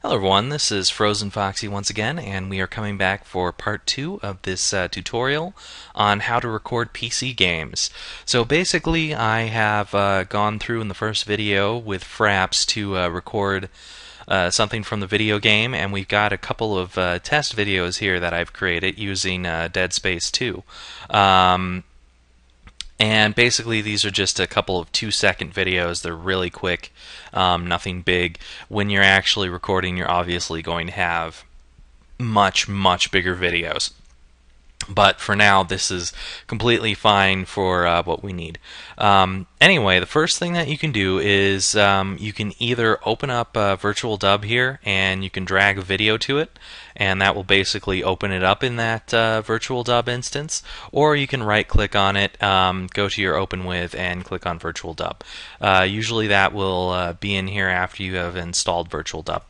Hello everyone, this is FrozenFoxy once again, and we are coming back for part 2 of this tutorial on how to record PC games. So basically I have gone through in the first video with Fraps to record something from the video game, and we've got a couple of test videos here that I've created using Dead Space 2. And basically these are just a couple of 2-second videos. They're really quick, nothing big. When you're actually recording, you're obviously going to have much bigger videos. But for now, this is completely fine for what we need. Anyway, the first thing that you can do is you can either open up VirtualDub here and you can drag a video to it, and that will basically open it up in that VirtualDub instance, or you can right click on it, go to your Open With, and click on VirtualDub. Usually that will be in here after you have installed VirtualDub.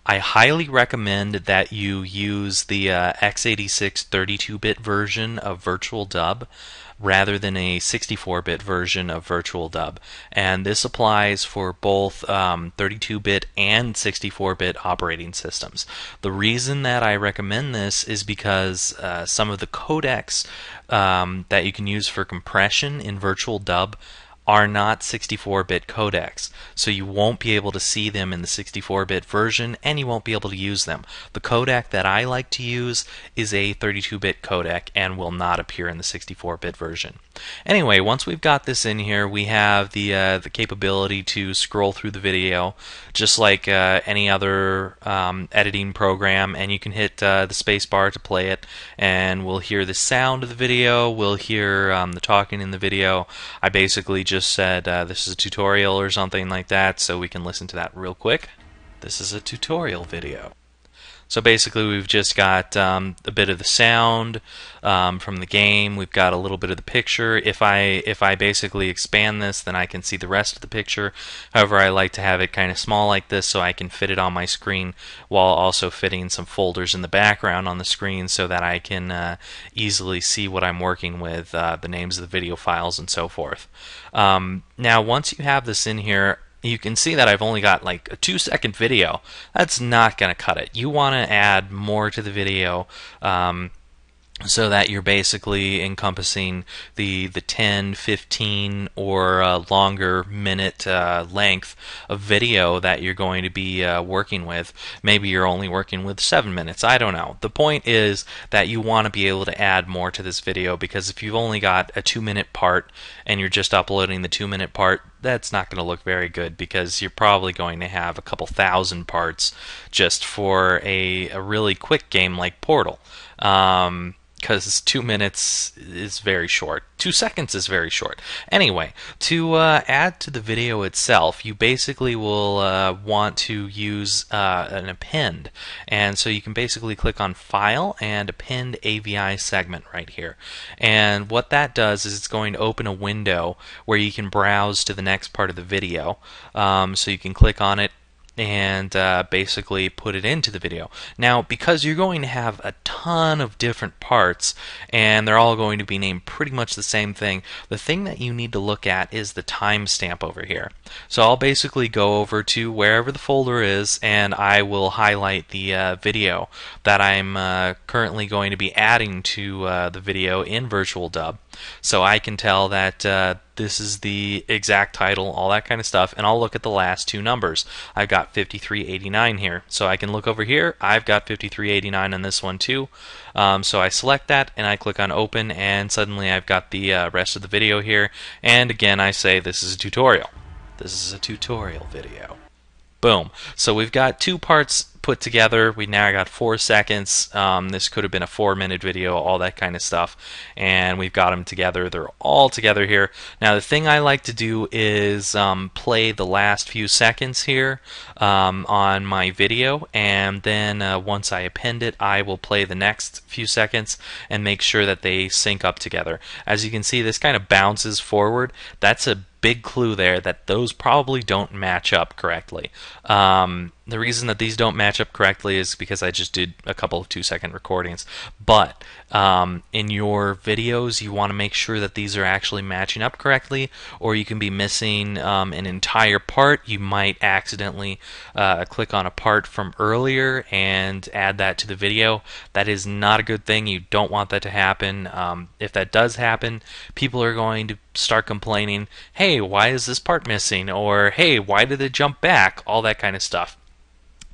I highly recommend that you use the x86 32-bit version of VirtualDub rather than a 64-bit version of VirtualDub. And this applies for both 32-bit and 64-bit operating systems. The reason that I recommend this is because some of the codecs that you can use for compression in VirtualDub are not 64-bit codecs, so you won't be able to see them in the 64-bit version, and you won't be able to use them. The codec that I like to use is a 32-bit codec and will not appear in the 64-bit version. Anyway, once we've got this in here, we have the capability to scroll through the video just like any other editing program, and you can hit the space bar to play it, and we'll hear the sound of the video, we'll hear the talking in the video. I basically just said this is a tutorial or something like that, so we can listen to that real quick. This is a tutorial video. So basically we've just got a bit of the sound from the game, we've got a little bit of the picture. If I basically expand this, then I can see the rest of the picture. However, I like to have it kind of small like this so I can fit it on my screen while also fitting some folders in the background on the screen so that I can easily see what I'm working with, the names of the video files and so forth. Now once you have this in here, you can see that I've only got like a 2-second video. That's not going to cut it. You want to add more to the video so that you're basically encompassing the 10, 15, or longer minute length of video that you're going to be working with. Maybe you're only working with 7 minutes. I don't know. The point is that you want to be able to add more to this video, because if you've only got a 2-minute part and you're just uploading the 2-minute part, that's not going to look very good, because you're probably going to have a couple thousand parts just for a really quick game like Portal. Because 2 minutes is very short. 2 seconds is very short. Anyway, to add to the video itself, you basically will want to use an append. And so you can basically click on File and Append AVI Segment right here. And what that does is it's going to open a window where you can browse to the next part of the video. So you can click on it and basically put it into the video. Now, because you're going to have a ton of different parts and they're all going to be named pretty much the same thing, the thing that you need to look at is the timestamp over here. So I'll basically go over to wherever the folder is, and I will highlight the video that I'm currently going to be adding to the video in VirtualDub, so I can tell that this is the exact title, all that kind of stuff, and I'll look at the last 2 numbers. I've got 5389 here, so I can look over here. I've got 5389 on this one too. So I select that and I click on Open, and suddenly I've got the rest of the video here. And again, I say this is a tutorial. This is a tutorial video. Boom. So we've got 2 parts put together. We now got 4 seconds. This could have been a 4-minute video, all that kind of stuff. And we've got them together. They're all together here. Now the thing I like to do is play the last few seconds here on my video, and then once I append it, I will play the next few seconds and make sure that they sync up together. As you can see, this kind of bounces forward. That's a big clue there that those probably don't match up correctly. The reason that these don't match up correctly is because I just did a couple of 2-second recordings. But in your videos, you want to make sure that these are actually matching up correctly, or you can be missing an entire part. You might accidentally click on a part from earlier and add that to the video. That is not a good thing. You don't want that to happen. If that does happen, people are going to start complaining, hey, why is this part missing? Or, hey, why did it jump back? All that kind of stuff.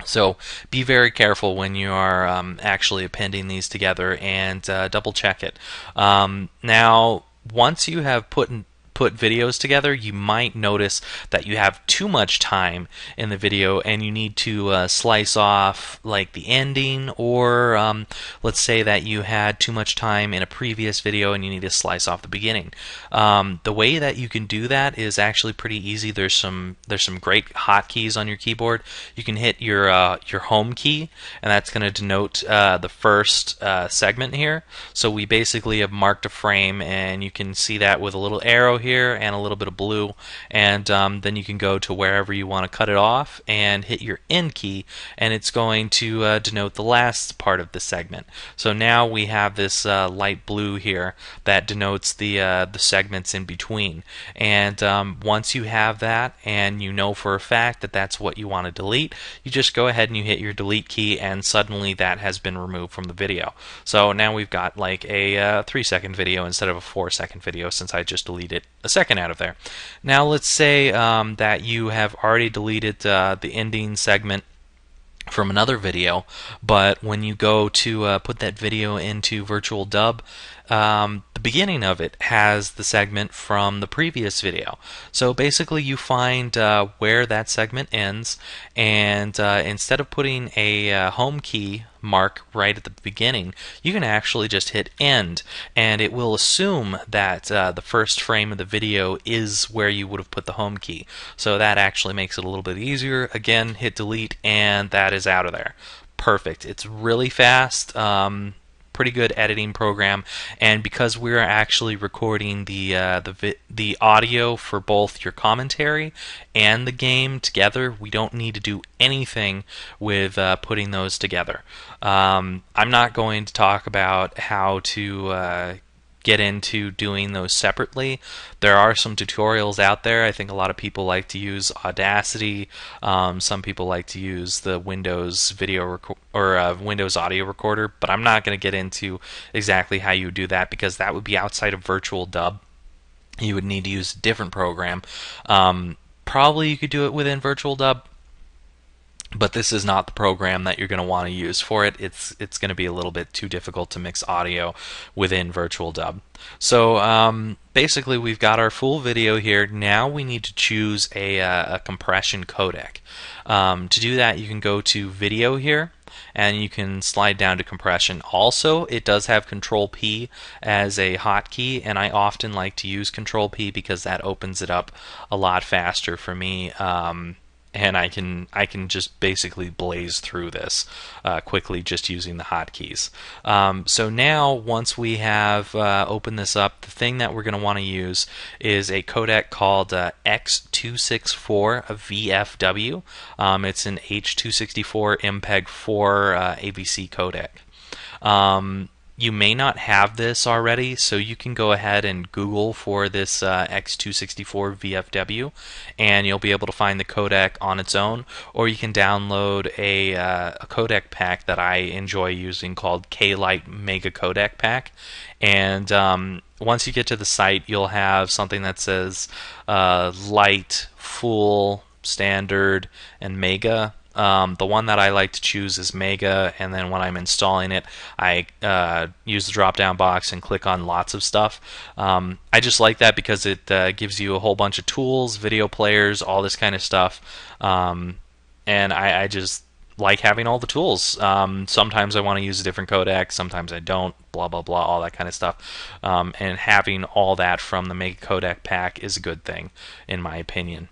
So be very careful when you are actually appending these together, and double check it. Now, once you have put videos together, you might notice that you have too much time in the video and you need to slice off like the ending, or let's say that you had too much time in a previous video and you need to slice off the beginning. The way that you can do that is actually pretty easy. There's some great hotkeys on your keyboard. You can hit your home key, and that's going to denote the first segment here. So we basically have marked a frame, and you can see that with a little arrow here and a little bit of blue, and then you can go to wherever you want to cut it off and hit your end key, and it's going to denote the last part of the segment. So now we have this light blue here that denotes the segments in between, and once you have that and you know for a fact that that's what you want to delete, you just go ahead and you hit your delete key, and suddenly that has been removed from the video. So now we've got like a 3-second video instead of a 4-second video, since I just deleted a second out of there. Now let's say that you have already deleted the ending segment from another video, but when you go to put that video into VirtualDub, the beginning of it has the segment from the previous video. So basically you find where that segment ends, and instead of putting a home key mark right at the beginning, you can actually just hit end, and it will assume that the first frame of the video is where you would have put the home key. So that actually makes it a little bit easier. Again, hit delete, and that is out of there. Perfect. It's really fast. Pretty good editing program, and because we're actually recording the audio for both your commentary and the game together, we don't need to do anything with putting those together. I'm not going to talk about how to get into doing those separately. There are some tutorials out there. I think a lot of people like to use Audacity. Some people like to use the Windows video Windows audio recorder, but I'm not going to get into exactly how you do that, because that would be outside of VirtualDub. You would need to use a different program. Probably you could do it within VirtualDub, but this is not the program that you're going to want to use for it. It's going to be a little bit too difficult to mix audio within VirtualDub. So basically we've got our full video here. Now we need to choose a compression codec. To do that, you can go to video here, and you can slide down to compression. Also, it does have Control P as a hotkey, and I often like to use Control P because that opens it up a lot faster for me. And I can just basically blaze through this quickly just using the hotkeys. So now, once we have opened this up, the thing that we're going to want to use is a codec called X264 VFW. It's an H264 MPEG-4 AVC codec. You may not have this already, so you can go ahead and Google for this X264 VFW, and you'll be able to find the codec on its own, or you can download a codec pack that I enjoy using called K-Lite Mega Codec Pack. And once you get to the site, you'll have something that says Light, Full, Standard, and Mega. The one that I like to choose is Mega, and then when I'm installing it, I use the drop-down box and click on lots of stuff. I just like that because it gives you a whole bunch of tools, video players, all this kind of stuff, and I just like having all the tools. Sometimes I want to use a different codec, sometimes I don't, blah blah blah, all that kind of stuff, and having all that from the Mega Codec pack is a good thing, in my opinion.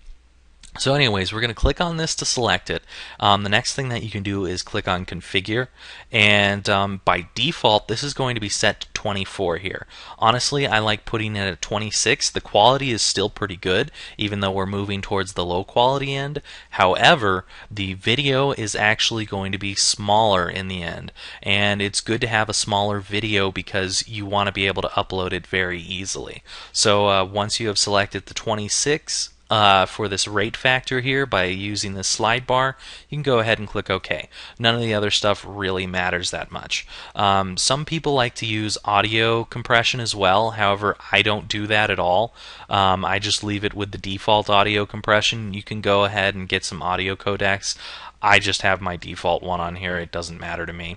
So anyways, we're going to click on this to select it. The next thing that you can do is click on Configure, and by default this is going to be set to 24 here. Honestly, I like putting it at 26. The quality is still pretty good, even though we're moving towards the low quality end. However, the video is actually going to be smaller in the end, and it's good to have a smaller video because you want to be able to upload it very easily. So once you have selected the 26, for this rate factor here by using this slide bar, you can go ahead and click OK. None of the other stuff really matters that much. Some people like to use audio compression as well. However, I don't do that at all. I just leave it with the default audio compression. You can go ahead and get some audio codecs. I just have my default one on here. It doesn't matter to me.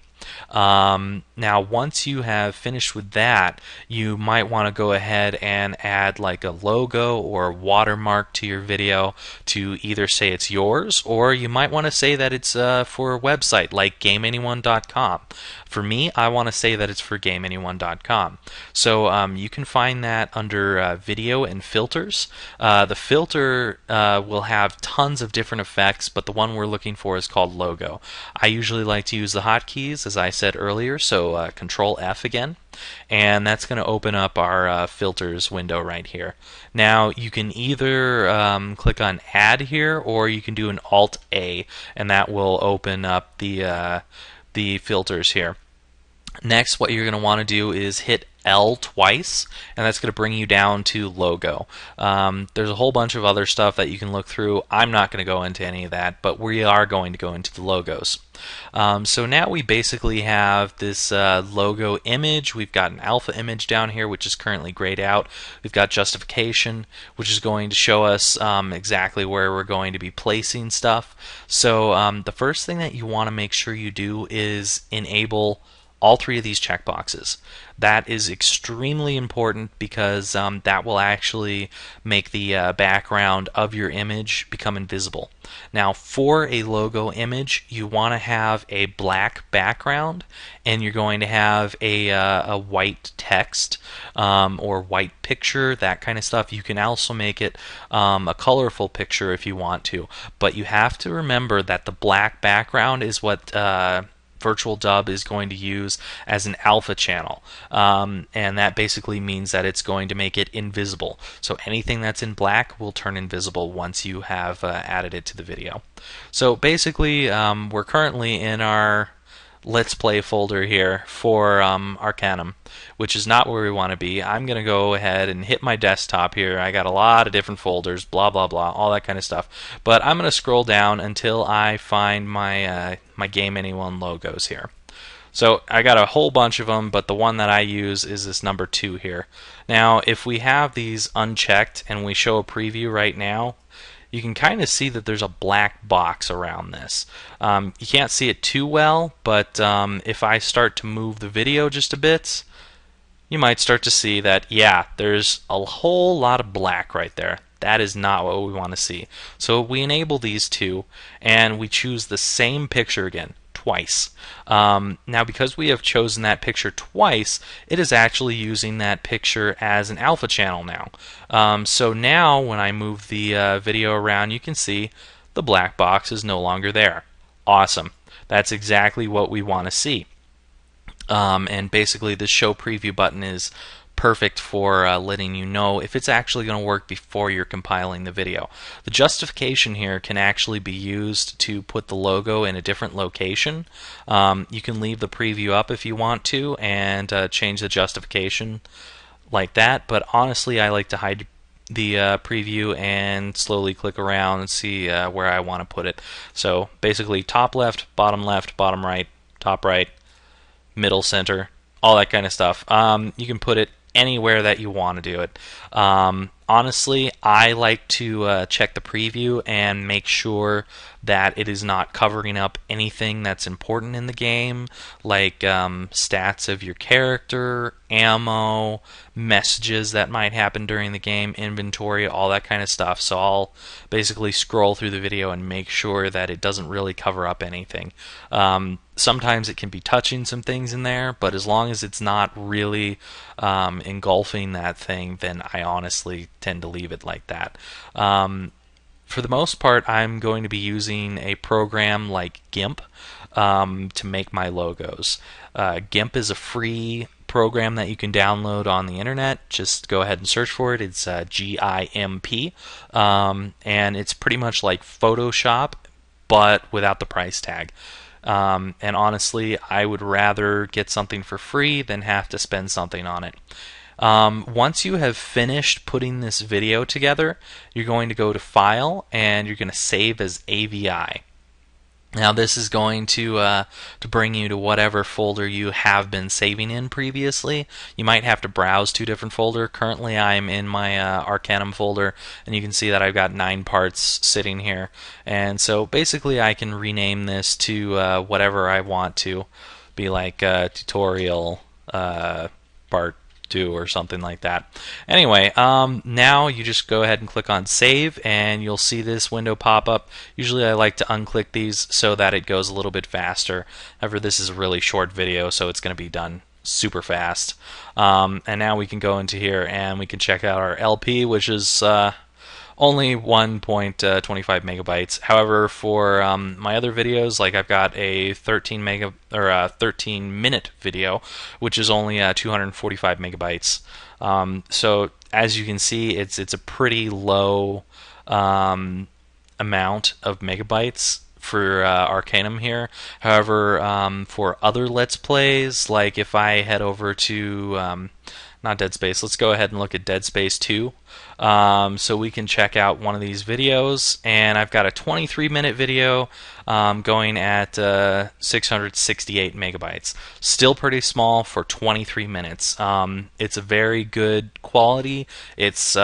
Now once you have finished with that, you might want to go ahead and add like a logo or a watermark to your video to either say it's yours, or you might want to say that it's for a website like GameAnyone.com. For me, I want to say that it's for GameAnyone.com. So you can find that under video and filters. The filter will have tons of different effects, but the one we're looking for is called logo. I usually like to use the hotkeys, as I said earlier, so Control F again, and that's going to open up our filters window right here. Now you can either click on Add here, or you can do an Alt A, and that will open up the filters here. Next, what you're going to want to do is hit L twice, and that's going to bring you down to logo. There's a whole bunch of other stuff that you can look through. I'm not going to go into any of that, but we are going to go into the logos. So now we basically have this logo image. We've got an alpha image down here, which is currently grayed out. We've got justification, which is going to show us exactly where we're going to be placing stuff. So the first thing that you want to make sure you do is enable all three of these checkboxes. That is extremely important because that will actually make the background of your image become invisible. Now, for a logo image, you want to have a black background, and you're going to have a white text or white picture, that kind of stuff. You can also make it a colorful picture if you want to, but you have to remember that the black background is what VirtualDub is going to use as an alpha channel, and that basically means that it's going to make it invisible. So anything that's in black will turn invisible once you have added it to the video. So basically, we're currently in our Let's Play folder here for Arcanum, which is not where we want to be. I'm going to go ahead and hit my desktop here. I got a lot of different folders, blah blah blah, all that kind of stuff. But I'm going to scroll down until I find my my Game Anyone logos here. So I got a whole bunch of them, but the one that I use is this number 2 here. Now, if we have these unchecked and we show a preview right now, you can kind of see that there's a black box around this. You can't see it too well, but if I start to move the video just a bit, you might start to see that, yeah, there's a whole lot of black right there. That is not what we want to see. So we enable these two, and we choose the same picture again, twice. Now, because we have chosen that picture twice, it is actually using that picture as an alpha channel now. So now when I move the video around, you can see the black box is no longer there. Awesome. That's exactly what we want to see. And basically the show preview button is perfect for letting you know if it's actually going to work before you're compiling the video. The justification here can actually be used to put the logo in a different location. You can leave the preview up if you want to and change the justification like that, but honestly I like to hide the preview and slowly click around and see where I want to put it. So basically top left, bottom right, top right, middle center, all that kind of stuff. You can put it anywhere that you want to do it. Honestly, I like to check the preview and make sure that it is not covering up anything that's important in the game, like stats of your character, ammo, messages that might happen during the game, inventory, all that kind of stuff. So I'll basically scroll through the video and make sure that it doesn't really cover up anything. Sometimes it can be touching some things in there, but as long as it's not really engulfing that thing, then I honestly tend to leave it like that. For the most part, I'm going to be using a program like GIMP to make my logos. GIMP is a free program that you can download on the internet. Just go ahead and search for it. It's GIMP, and it's pretty much like Photoshop, but without the price tag. And honestly, I would rather get something for free than have to spend something on it. Once you have finished putting this video together, you're going to go to File and you're going to save as AVI. Now this is going to bring you to whatever folder you have been saving in previously. You might have to browse to a different folder. Currently I'm in my Arcanum folder, and you can see that I've got 9 parts sitting here. And so basically I can rename this to whatever I want to, be like tutorial part 2 or something like that. Anyway, now you just go ahead and click on save and you'll see this window pop up. Usually I like to unclick these so that it goes a little bit faster. However, this is a really short video, so it's going to be done super fast. And now we can go into here and we can check out our LP, which is only 1.25 megabytes. However, for my other videos, like I've got a 13-minute video, which is only 245 megabytes. So as you can see, it's a pretty low amount of megabytes for Arcanum here. However, for other Let's Plays, like if I head over to not Dead Space, let's go ahead and look at Dead Space 2. So we can check out one of these videos, and I've got a 23-minute video going at 668 megabytes. Still pretty small for 23 minutes. It's a very good quality. It's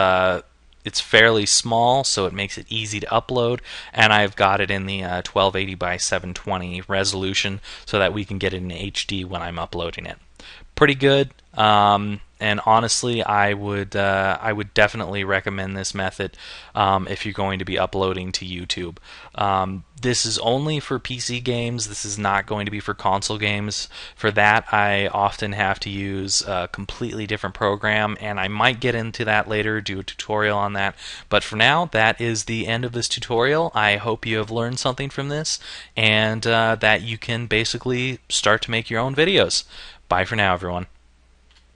fairly small, so it makes it easy to upload, and I've got it in the 1280 by 720 resolution so that we can get it in HD when I'm uploading it. Pretty good. And honestly, I would definitely recommend this method if you're going to be uploading to YouTube. This is only for PC games. This is not going to be for console games. For that, I often have to use a completely different program, and I might get into that later, do a tutorial on that. But for now, that is the end of this tutorial. I hope you have learned something from this, and that you can basically start to make your own videos. Bye for now, everyone.